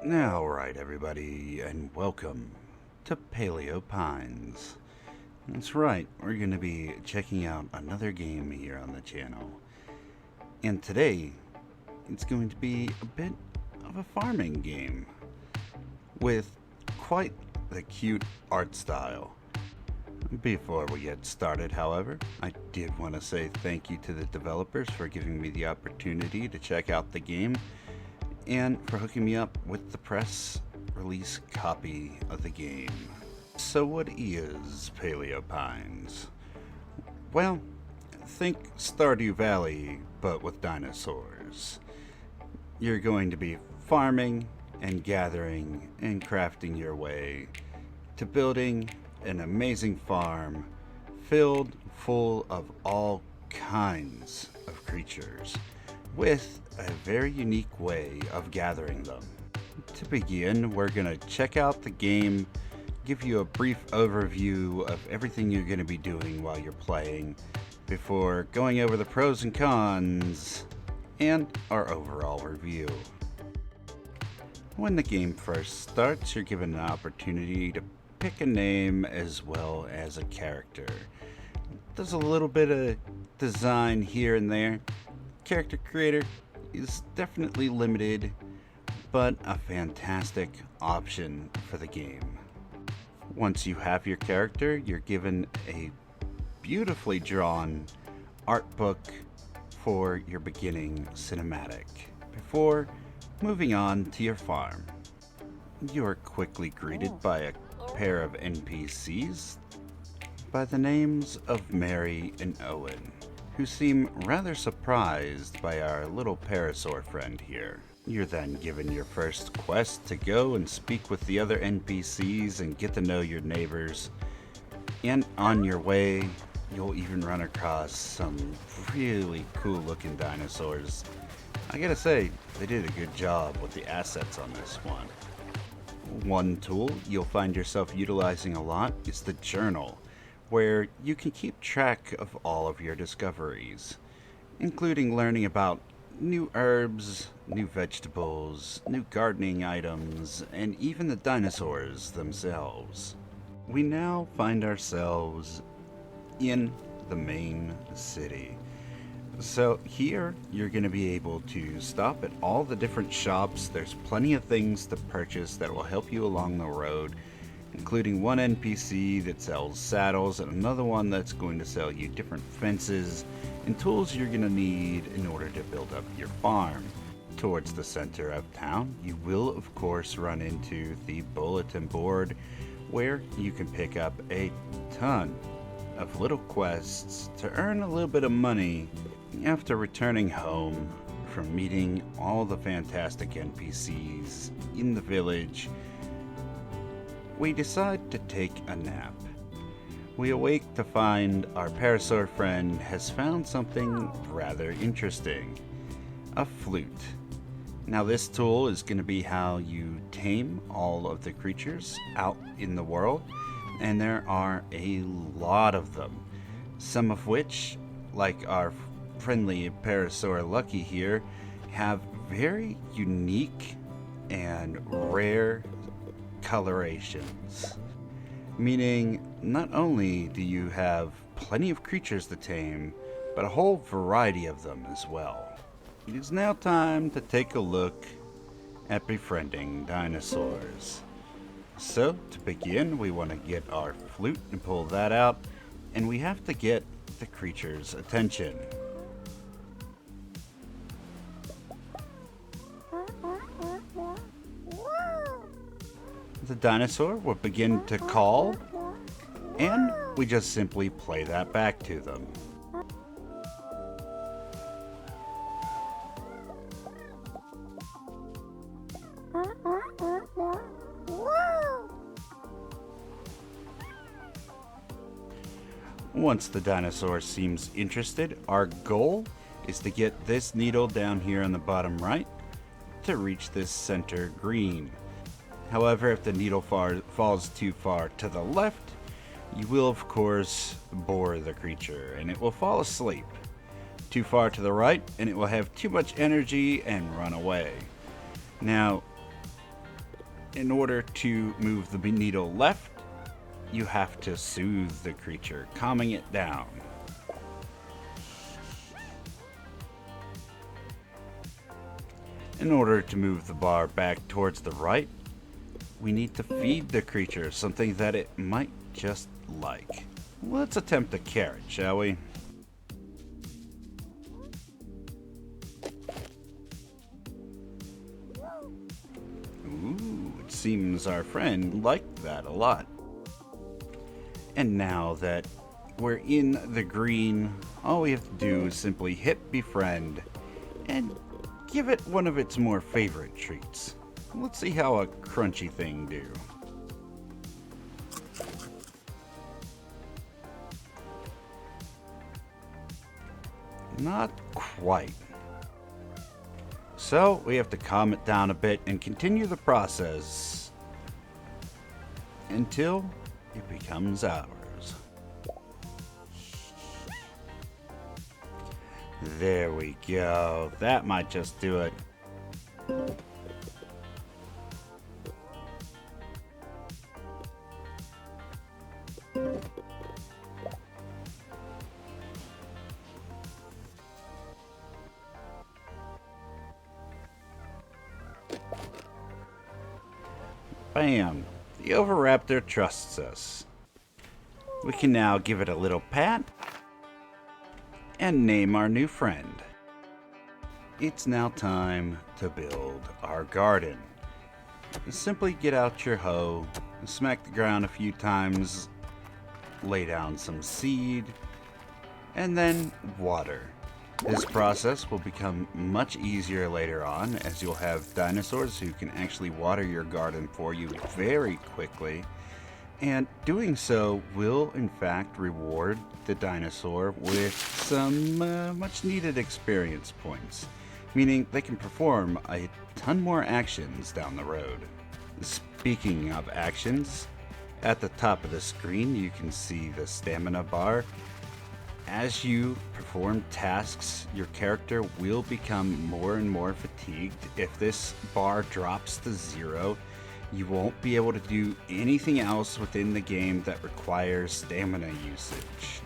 Alright everybody, and welcome to Paleo Pines. That's right, we're going to be checking out another game here on the channel. And today, it's going to be a bit of a farming game with quite the cute art style. Before we get started, however, I did want to say thank you to the developers for giving me the opportunity to check out the game and for hooking me up with the press release copy of the game. So what is Paleo Pines? Well, think Stardew Valley, but with dinosaurs. You're going to be farming and gathering and crafting your way to building an amazing farm filled full of all kinds of creatures, with a very unique way of gathering them. To begin, we're going to check out the game, give you a brief overview of everything you're going to be doing while you're playing, before going over the pros and cons, and our overall review. When the game first starts, you're given an opportunity to pick a name as well as a character. There's a little bit of design here and there. Character creator is definitely limited, but a fantastic option for the game. Once you have your character, you're given a beautifully drawn art book for your beginning cinematic before moving on to your farm. You are quickly greeted by a pair of NPCs by the names of Mary and Owen, who seem rather surprised by our little parasaur friend here. You're then given your first quest to go and speak with the other NPCs and get to know your neighbors. And on your way, you'll even run across some really cool looking dinosaurs. I gotta say, they did a good job with the assets on this one. One tool you'll find yourself utilizing a lot is the journal, where you can keep track of all of your discoveries, including learning about new herbs, new vegetables, new gardening items, and even the dinosaurs themselves. We now find ourselves in the main city. So here you're going to be able to stop at all the different shops. There's plenty of things to purchase that will help you along the road, including one NPC that sells saddles and another one that's going to sell you different fences and tools you're going to need in order to build up your farm. Towards the center of town, you will of course run into the bulletin board, where you can pick up a ton of little quests to earn a little bit of money after returning home from meeting all the fantastic NPCs in the village. We decide to take a nap. We awake to find our parasaur friend has found something rather interesting. A flute. Now this tool is going to be how you tame all of the creatures out in the world, and there are a lot of them. Some of which, like our friendly parasaur Lucky here, have very unique and rare colorations, meaning not only do you have plenty of creatures to tame, but a whole variety of them as well. It is now time to take a look at befriending dinosaurs. So to begin, we want to get our flute and pull that out, and we have to get the creature's attention. The dinosaur will begin to call, and we just simply play that back to them. Once the dinosaur seems interested, our goal is to get this needle down here on the bottom right to reach this center green. However, if the needle falls too far to the left, you will of course bore the creature and it will fall asleep. Too far to the right and it will have too much energy and run away. Now, In order to move the needle left, you have to soothe the creature, calming it down. In order to move the bar back towards the right, we need to feed the creature something that it might just like. Let's attempt a carrot, shall we? Ooh, it seems our friend liked that a lot. And now that we're in the green, all we have to do is simply hit befriend and give it one of its more favorite treats. Let's see how a crunchy thing do. Not quite. So we have to calm it down a bit and continue the process until it becomes ours. There we go. That might just do it. Bam! The Oviraptor trusts us. We can now give it a little pat and name our new friend. It's now time to build our garden. Simply get out your hoe, smack the ground a few times, lay down some seed, and then water. This process will become much easier later on, as you'll have dinosaurs who can actually water your garden for you very quickly. And doing so will, in fact, reward the dinosaur with some much needed experience points, meaning they can perform a ton more actions down the road. Speaking of actions, at the top of the screen you can see the stamina bar. As you perform tasks, your character will become more and more fatigued. If this bar drops to 0, you won't be able to do anything else within the game that requires stamina usage.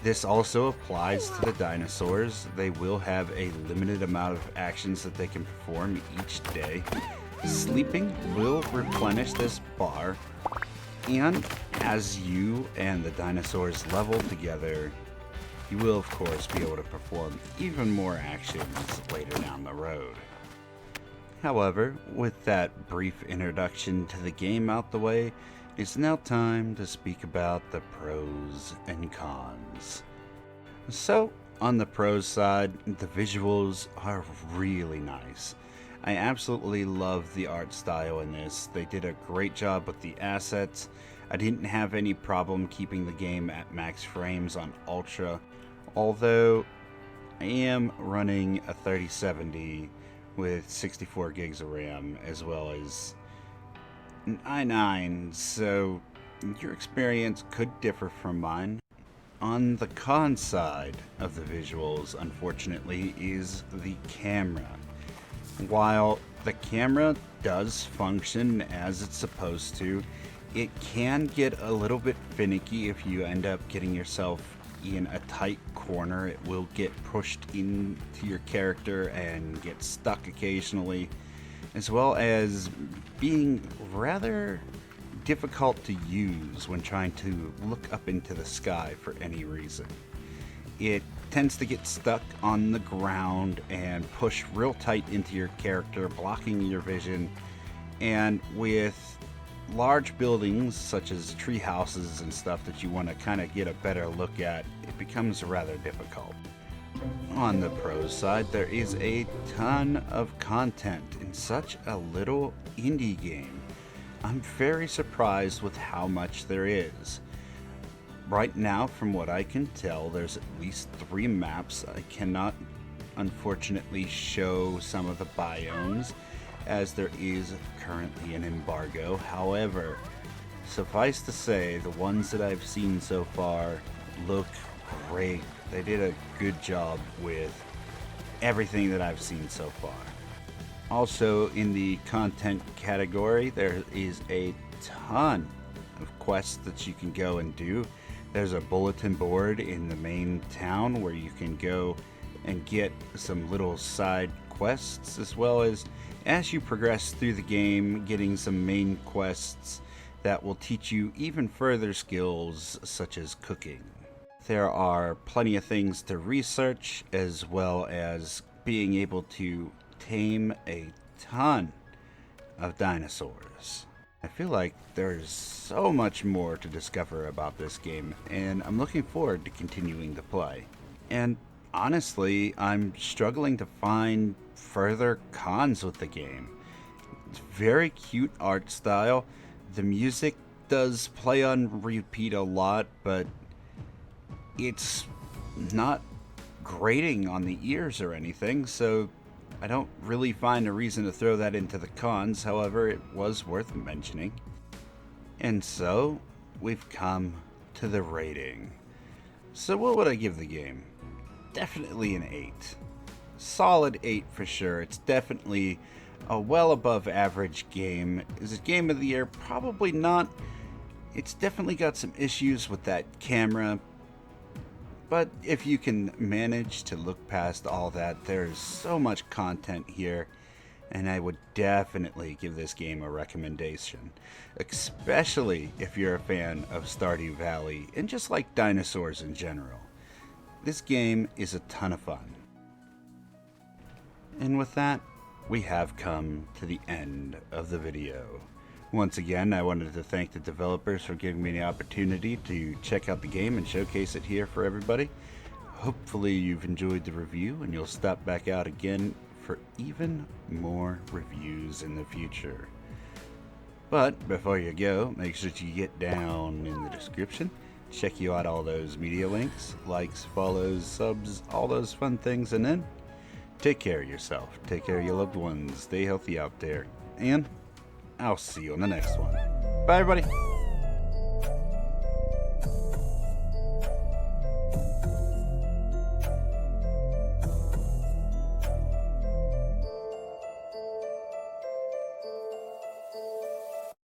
This also applies to the dinosaurs. They will have a limited amount of actions that they can perform each day. Sleeping will replenish this bar, and as you and the dinosaurs level together, you will of course be able to perform even more actions later down the road. However, with that brief introduction to the game out the way, it's now time to speak about the pros and cons. So, on the pros side, the visuals are really nice. I absolutely love the art style in this. They did a great job with the assets. I didn't have any problem keeping the game at max frames on Ultra, although I am running a 3070 with 64 gigs of RAM as well as an i9, so your experience could differ from mine. On the con side of the visuals, unfortunately, is the camera. While the camera does function as it's supposed to, it can get a little bit finicky if you end up getting yourself in a tight corner. It will get pushed into your character and get stuck occasionally, as well as being rather difficult to use when trying to look up into the sky for any reason. It tends to get stuck on the ground and push real tight into your character, blocking your vision, and with large buildings such as tree houses and stuff that you want to kind of get a better look at, it becomes rather difficult. On the pros side, there is a ton of content in such a little indie game. I'm very surprised with how much there is. Right now, from what I can tell, there's at least 3 maps. I cannot, unfortunately, show some of the biomes, as there is currently an embargo. However, suffice to say, the ones that I've seen so far look great. They did a good job with everything that I've seen so far. Also, in the content category, there is a ton of quests that you can go and do. There's a bulletin board in the main town where you can go and get some little side quests, as well as you progress through the game, getting some main quests that will teach you even further skills such as cooking. There are plenty of things to research, as well as being able to tame a ton of dinosaurs. I feel like there's so much more to discover about this game, and I'm looking forward to continuing to play. And honestly, I'm struggling to find further cons with the game. It's very cute art style. The music does play on repeat a lot, but it's not grating on the ears or anything, so I don't really find a reason to throw that into the cons. However, it was worth mentioning. And so, we've come to the rating. So what would I give the game? Definitely an 8. Solid 8 for sure. It's definitely a well above average game. Is it game of the year? Probably not. It's definitely got some issues with that camera. But if you can manage to look past all that, there's so much content here, and I would definitely give this game a recommendation, especially if you're a fan of Stardew Valley and just like dinosaurs in general. This game is a ton of fun. And with that, we have come to the end of the video. Once again, I wanted to thank the developers for giving me the opportunity to check out the game and showcase it here for everybody. Hopefully you've enjoyed the review and you'll stop back out again for even more reviews in the future. But before you go, make sure you get down in the description, check you out all those media links, likes, follows, subs, all those fun things, and then take care of yourself, take care of your loved ones, stay healthy out there, and I'll see you on the next one. Bye, everybody.